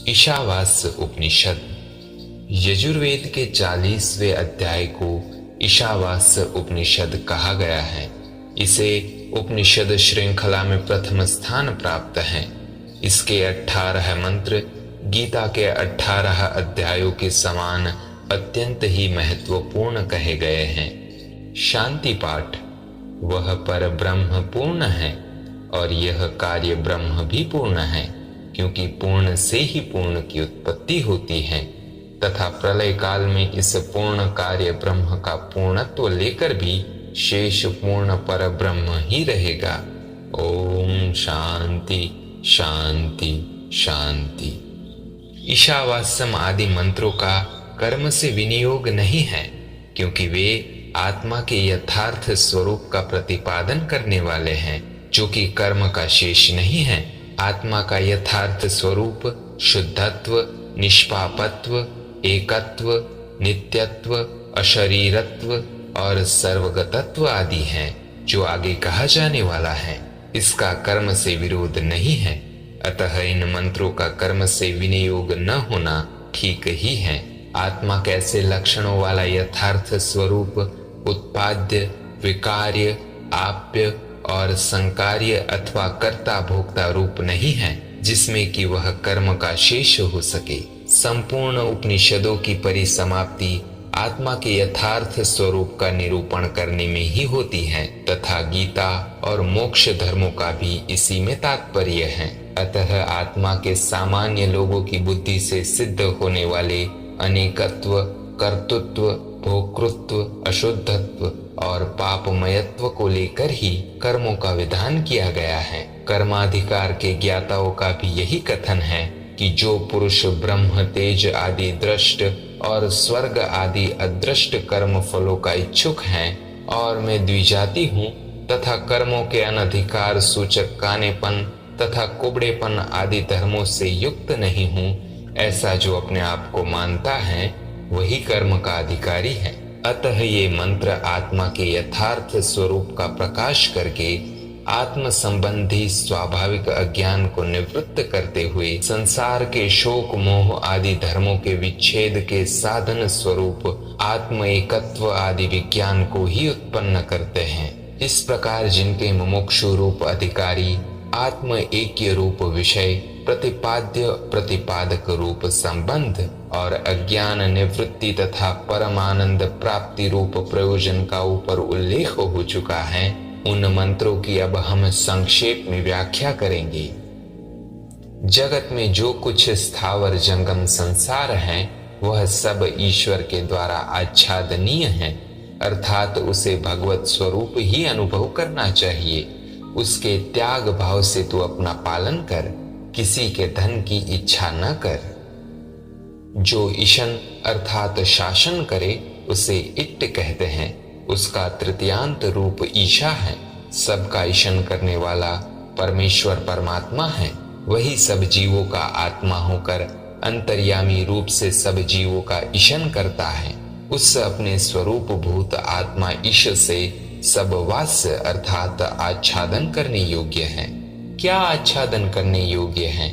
ईशावास्य उपनिषद। यजुर्वेद के 40वें अध्याय को ईशावास्य उपनिषद कहा गया है। इसे उपनिषद श्रृंखला में प्रथम स्थान प्राप्त है। इसके 18 मंत्र गीता के 18 अध्यायों के समान अत्यंत ही महत्वपूर्ण कहे गए हैं। शांति पाठ। वह पर ब्रह्म पूर्ण है और यह कार्य ब्रह्म भी पूर्ण है, क्योंकि पूर्ण से ही पूर्ण की उत्पत्ति होती है तथा प्रलय काल में इस पूर्ण कार्य ब्रह्म का पूर्णत्व लेकर भी शेष पूर्ण पर ब्रह्म ही रहेगा। ओम शांति शांति शांति। ईशावास्यम आदि मंत्रों का कर्म से विनियोग नहीं है, क्योंकि वे आत्मा के यथार्थ स्वरूप का प्रतिपादन करने वाले हैं, जो कि कर्म का शेष नहीं है। आत्मा का यथार्थ स्वरूप शुद्धत्व, निष्पापत्व, एकत्व, नित्यत्व, अशरीरत्व और सर्वगतत्व आदि हैं, जो आगे कहा जाने वाला है। इसका कर्म से विरोध नहीं है, अतः इन मंत्रों का कर्म से विनियोग न होना ठीक ही है। आत्मा कैसे लक्षणों वाला यथार्थ स्वरूप उत्पाद्य, विकार्य, आप्य और संकार्य अथवा कर्ता भोक्ता रूप नहीं है, जिसमें कि वह कर्म का शेष हो सके। संपूर्ण उपनिषदों की परिसमाप्ति आत्मा के यथार्थ स्वरूप का निरूपण करने में ही होती है तथा गीता और मोक्ष धर्मों का भी इसी में तात्पर्य है। अतः आत्मा के सामान्य लोगों की बुद्धि से सिद्ध होने वाले अनेकत्व, कर्तृत्व, भोक्तृत्व, अशुद्धत्व और पापमयत्व को लेकर ही कर्मों का विधान किया गया है। कर्माधिकार के ज्ञाताओं का भी यही कथन है कि जो पुरुष ब्रह्म, तेज आदि दृष्ट और स्वर्ग आदि अदृष्ट कर्म फलों का इच्छुक है और मैं द्विजाति हूँ तथा कर्मों के अनधिकार सूचक कानेपन तथा कुबड़ेपन आदि धर्मों से युक्त नहीं हूँ, ऐसा जो अपने आप को मानता है वही कर्म का अधिकारी है। अतः ये मंत्र आत्मा के यथार्थ स्वरूप का प्रकाश करके आत्म संबंधी स्वाभाविक अज्ञान को निवृत्त करते हुए संसार के शोक मोह आदि धर्मों के विच्छेद के साधन स्वरूप आत्म एकत्व आदि विज्ञान को ही उत्पन्न करते हैं। इस प्रकार जिनके मुमुक्षु रूप अधिकारी आत्म ऐक्य रूप विषय, प्रतिपाद्य प्रतिपादक रूप संबंध और अज्ञान निवृत्ति तथा परमानंद प्राप्ति रूप प्रयोजन का ऊपर उल्लेख हो चुका है, उन मंत्रों की अब हम संक्षेप में व्याख्या करेंगे। जगत में जो कुछ स्थावर जंगम संसार है वह सब ईश्वर के द्वारा आच्छादनीय है, अर्थात उसे भगवत स्वरूप ही अनुभव करना चाहिए। उसके त्याग भाव से तू अपना पालन कर, किसी के धन की इच्छा न कर। जो ईशन अर्थात शासन करे उसे इट्ट कहते हैं। उसका तृतीयांत रूप ईशा है। सबका ईशन करने वाला परमेश्वर परमात्मा है। वही सब जीवों का आत्मा होकर अंतर्यामी रूप से सब जीवों का ईशन करता है। उस अपने स्वरूप भूत आत्मा ईश से सब वास्य अर्थात आच्छादन करने योग्य है। क्या आच्छादन करने योग्य है?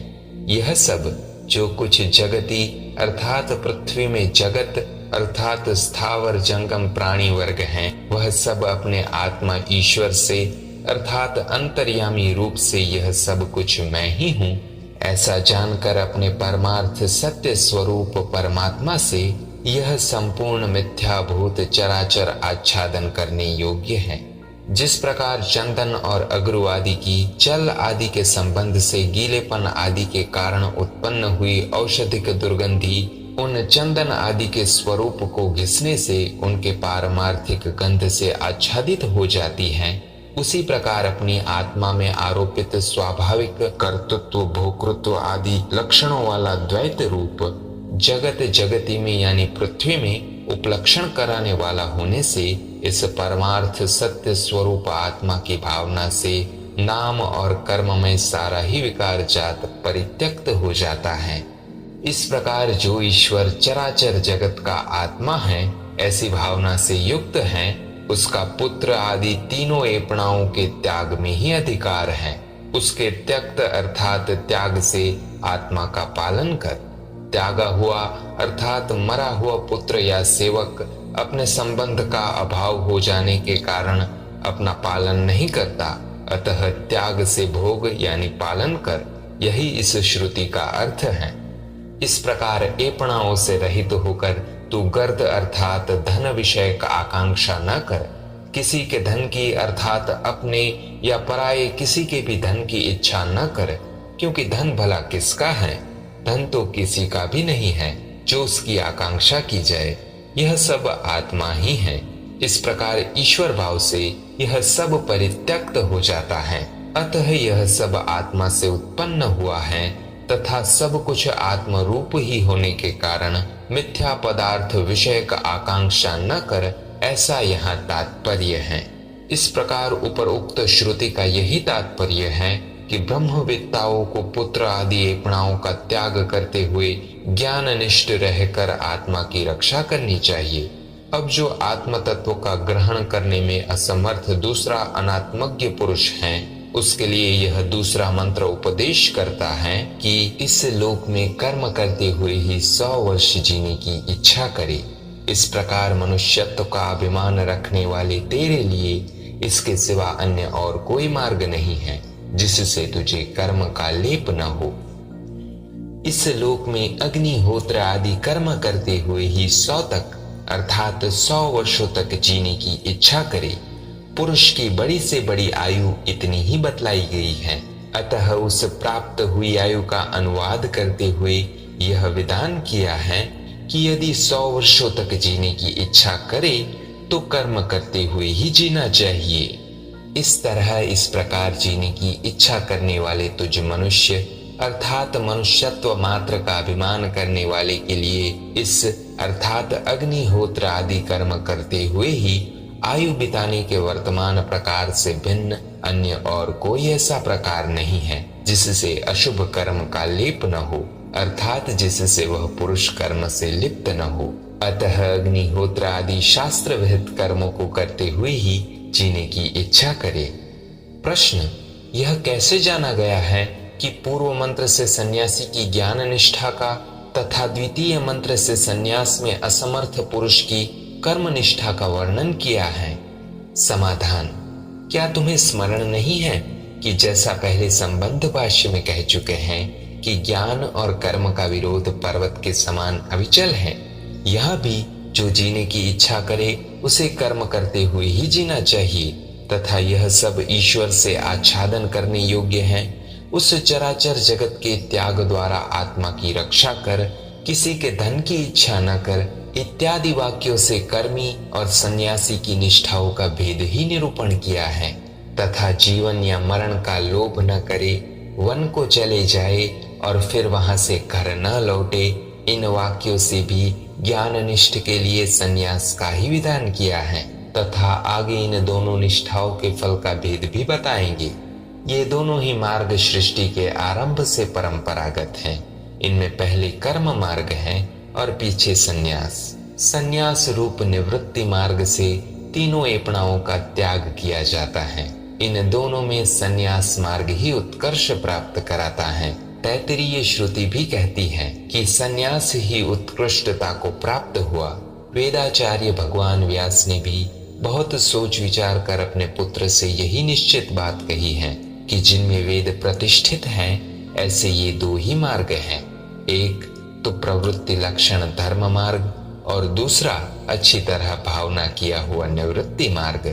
यह सब जो कुछ जगती अर्थात पृथ्वी में जगत अर्थात स्थावर जंगम प्राणी वर्ग हैं, वह सब अपने आत्मा ईश्वर से अर्थात अंतर्यामी रूप से यह सब कुछ मैं ही हूँ ऐसा जानकर अपने परमार्थ सत्य स्वरूप परमात्मा से यह संपूर्ण मिथ्याभूत चराचर आच्छादन करने योग्य है। जिस प्रकार चंदन और अगरू आदि की जल आदि के संबंध से गीलेपन आदि के कारण उत्पन्न हुई औषधिक दुर्गंधि उन चंदन आदि के स्वरूप को घिसने से उनके पारमार्थिक गंध से आच्छादित हो जाती है, उसी प्रकार अपनी आत्मा में आरोपित स्वाभाविक कर्तृत्व, भोक्तृत्व आदि लक्षणों वाला द्वैत रूप जगत जगती में यानी पृथ्वी में उपलक्षण कराने वाला होने से इस परमार्थ सत्य स्वरूप आत्मा की भावना से नाम और कर्म में सारा ही विकार जात परित्यक्त हो जाता है। इस प्रकार जो ईश्वर चराचर जगत का आत्मा है ऐसी भावना से युक्त है, उसका पुत्र आदि तीनों एपणाओं के त्याग में ही अधिकार है। उसके त्यक्त अर्थात त्याग से आत्मा का पालन कर। त्यागा हुआ अर्थात मरा हुआ पुत्र या सेवक अपने संबंध का अभाव हो जाने के कारण अपना पालन नहीं करता, अतः त्याग से भोग यानी पालन कर, यही इस श्रुति का अर्थ है। इस प्रकार एपणाओं से रहित होकर तू गर्द अर्थात धन विषय का आकांक्षा न कर। किसी के धन की अर्थात अपने या पराये किसी के भी धन की इच्छा न कर, क्योंकि धन भला किसका है? धन तो किसी का भी नहीं है जो उसकी आकांक्षा की जाए, यह सब आत्मा ही है। इस प्रकार ईश्वर भाव से यह सब परित्यक्त हो जाता है। अतः यह सब आत्मा से उत्पन्न हुआ है तथा सब कुछ आत्म रूप ही होने के कारण मिथ्या पदार्थ विषय का आकांक्षा न कर, ऐसा यहाँ तात्पर्य है। इस प्रकार उपरोक्त श्रुति का यही तात्पर्य है कि ब्रह्मवेत्ताओं को पुत्र आदि एपणाओं का त्याग करते हुए ज्ञाननिष्ठ रहकर आत्मा की रक्षा करनी चाहिए। अब जो आत्म तत्व का ग्रहण करने में असमर्थ दूसरा अनात्मज्ञ पुरुष है, उसके लिए यह दूसरा मंत्र उपदेश करता है कि इस लोक में कर्म करते हुए ही 100 वर्ष जीने की इच्छा करे। इस प्रकार मनुष्यत्व का अभिमान रखने वाले तेरे लिए इसके सिवा अन्य और कोई मार्ग नहीं है जिससे तुझे कर्म का लेप न हो। इस लोक में अग्निहोत्र आदि कर्म करते हुए ही 100 तक अर्थात 100 वर्षों तक जीने की इच्छा करे। पुरुष की बड़ी से बड़ी आयु इतनी ही बतलाई गई है। अतः उस प्राप्त हुई आयु का अनुवाद करते हुए यह विधान किया है कि यदि 100 वर्षों तक जीने की इच्छा करे तो कर्म करते हुए ही जीना चाहिए। इस तरह इस प्रकार जीने की इच्छा करने वाले तुझ मनुष्य अर्थात मनुष्यत्व मात्र का अभिमान करने वाले के लिए इस अर्थात अग्निहोत्र आदि कर्म करते हुए ही आयु बिताने के वर्तमान प्रकार से भिन्न अन्य और कोई ऐसा प्रकार नहीं है जिससे अशुभ कर्म का लेप न हो, अर्थात जिससे वह पुरुष कर्म से लिप्त न हो। अतः अग्निहोत्र आदि शास्त्र विहित कर्मों को करते हुए ही जीने की इच्छा करे। प्रश्न, यह कैसे जाना गया है कि पूर्व मंत्र से सन्यासी की ज्ञान निष्ठा का तथा द्वितीय मंत्र से सन्यास में असमर्थ पुरुष की कर्म निष्ठा का वर्णन किया है? समाधान, क्या तुम्हें स्मरण नहीं है कि जैसा पहले संबंध भाष्य में कह चुके हैं कि ज्ञान और कर्म का विरोध पर्वत के समान अविचल है, यह भी जो जीने की इच्छा करे उसे कर्म करते हुए ही जीना चाहिए तथा यह सब ईश्वर से आच्छादन करने योग्य है। उस चराचर जगत के त्याग द्वारा आत्मा की रक्षा कर, किसी के धन की इच्छा न कर इत्यादि वाक्यों से कर्मी और सन्यासी की निष्ठाओं का भेद ही निरूपण किया है तथा जीवन या मरण का लोभ न करे, वन को चले जाए और फिर वहां से घर न लौटे, इन वाक्यों से भी ज्ञाननिष्ठ के लिए सन्यास का ही विधान किया है तथा आगे इन दोनों निष्ठाओं के फल का भेद भी बताएंगे। ये दोनों ही मार्ग सृष्टि के आरंभ से परंपरागत हैं। इनमें पहले कर्म मार्ग है और पीछे सन्यास। सन्यास रूप निवृत्ति मार्ग से तीनों एपणाओं का त्याग किया जाता है। इन दोनों में सन्यास मार्ग ही उत्कर्ष प्राप्त कराता है। तैत्तिरीय श्रुति भी कहती है कि सन्यास ही उत्कृष्टता को प्राप्त हुआ। वेदाचार्य भगवान व्यास ने भी बहुत सोच विचार कर अपने पुत्र से यही निश्चित बात कही है कि जिनमें वेद प्रतिष्ठित हैं, ऐसे ये 2 ही मार्ग हैं। एक तो प्रवृत्ति लक्षण धर्म मार्ग और दूसरा अच्छी तरह भावना किया हुआ निवृत्ति मार्ग।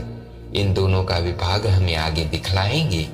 इन दोनों का विभाग हमें आगे दिखलाएंगे।